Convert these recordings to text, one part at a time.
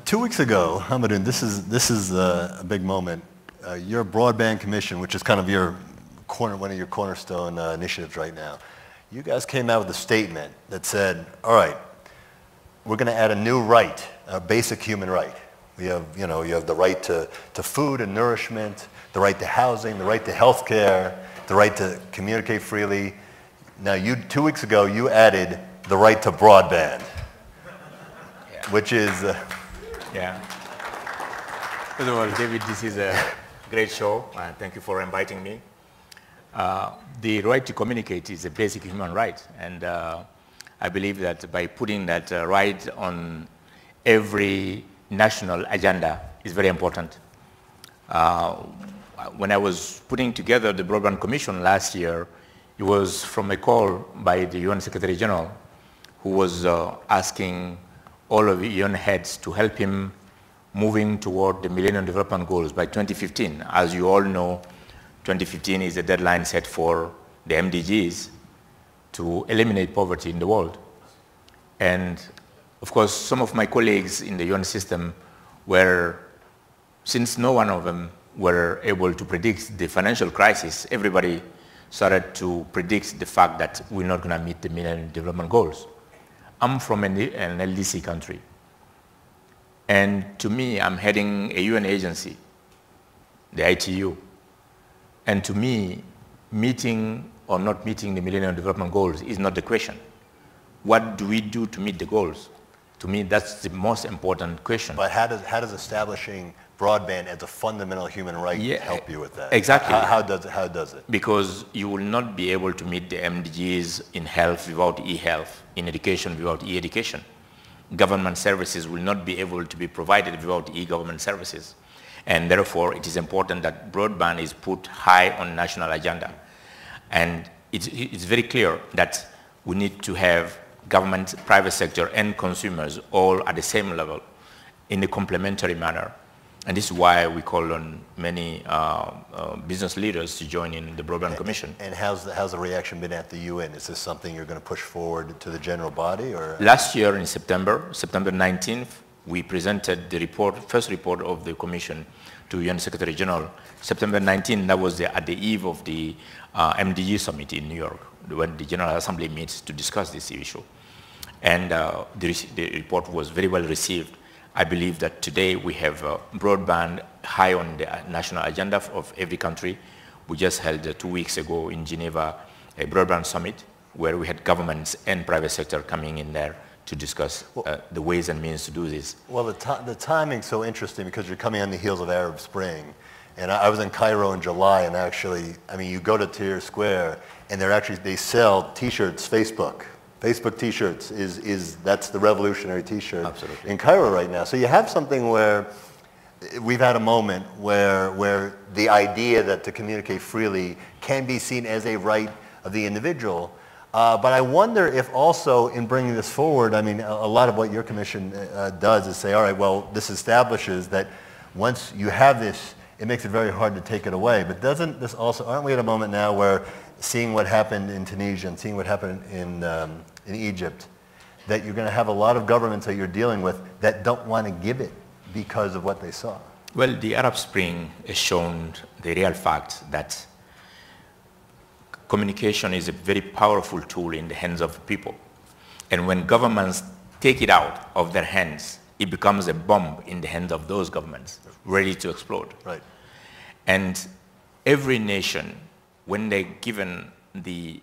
2 weeks ago, Hamadoun, this is a big moment. Your Broadband Commission, which is kind of one of your cornerstone initiatives right now, you guys came out with a statement that said, all right, we're going to add a new right, a basic human right. We have, you have the right to food and nourishment, the right to housing, the right to health care, the right to communicate freely. Now, 2 weeks ago, you added the right to broadband, which is... Yeah. First of all, David, this is a great show. Thank you for inviting me. The right to communicate is a basic human right, and I believe that by putting that right on every national agenda is very important. When I was putting together the Broadband Commission last year, it was from a call by the UN Secretary General, who was asking all of the UN heads to help him moving toward the Millennium Development Goals by 2015. As you all know, 2015 is the deadline set for the MDGs to eliminate poverty in the world. And of course, some of my colleagues in the UN system were, since no one of them were able to predict the financial crisis, everybody started to predict the fact that we're not going to meet the Millennium Development Goals. I'm from an LDC country. And to me, I'm heading a UN agency, the ITU. And to me, meeting or not meeting the Millennium Development Goals is not the question. What do we do to meet the goals? To me, that's the most important question. But how does establishing broadband as a fundamental human right help you with that? Exactly. How does it? Because you will not be able to meet the MDGs in health without e-health, in education without e-education. Government services will not be able to be provided without e-government services. And therefore, it is important that broadband is put high on national agenda. And it's very clear that we need to have government, private sector, and consumers all at the same level in a complementary manner. And this is why we call on many business leaders to join in the Broadband Commission. And how's the reaction been at the UN? Is this something you're going to push forward to the general body? Or? Last year in September 19th, we presented the first report of the Commission to UN Secretary General. September 19th, that was at the eve of the MDG Summit in New York, when the General Assembly meets to discuss this issue. And the report was very well received. I believe that today we have broadband high on the national agenda of every country. We just held 2 weeks ago in Geneva a broadband summit where we had governments and private sector coming in there to discuss the ways and means to do this. Well, the timing's so interesting because you're coming on the heels of Arab Spring. And I was in Cairo in July, and actually, I mean, you go to Tahrir Square, and they sell T-shirts, Facebook T-shirts that's the revolutionary T-shirt in Cairo right now. So you have something where we've had a moment where the idea that to communicate freely can be seen as a right of the individual. But I wonder if also in bringing this forward, I mean, a lot of what your commission does is say, all right, well, this establishes that once you have this, it makes it very hard to take it away. But doesn't this also, aren't we at a moment now where seeing what happened in Tunisia and seeing what happened in Egypt, that you're going to have a lot of governments that you're dealing with that don't want to give it because of what they saw? Well, the Arab Spring has shown the real fact that communication is a very powerful tool in the hands of people. And when governments take it out of their hands, it becomes a bomb in the hands of those governments, ready to explode. Right. And every nation, when they're given the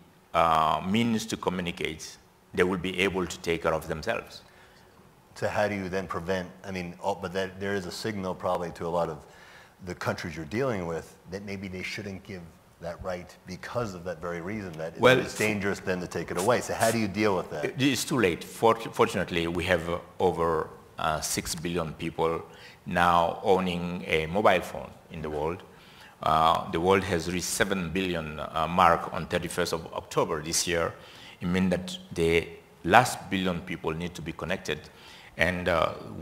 means to communicate, they will be able to take care of themselves. So how do you then prevent, I mean, but there is a signal probably to a lot of the countries you're dealing with that maybe they shouldn't give that right because of that very reason, that it's dangerous then to take it away. So how do you deal with that? It's too late. Fortunately, we have over 6 billion people now owning a mobile phone in the world. The world has reached 7 billion mark on 31st of October this year. It means that the last billion people need to be connected. And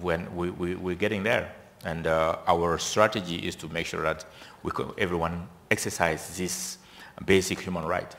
when we're getting there. And our strategy is to make sure that everyone exercise this basic human right.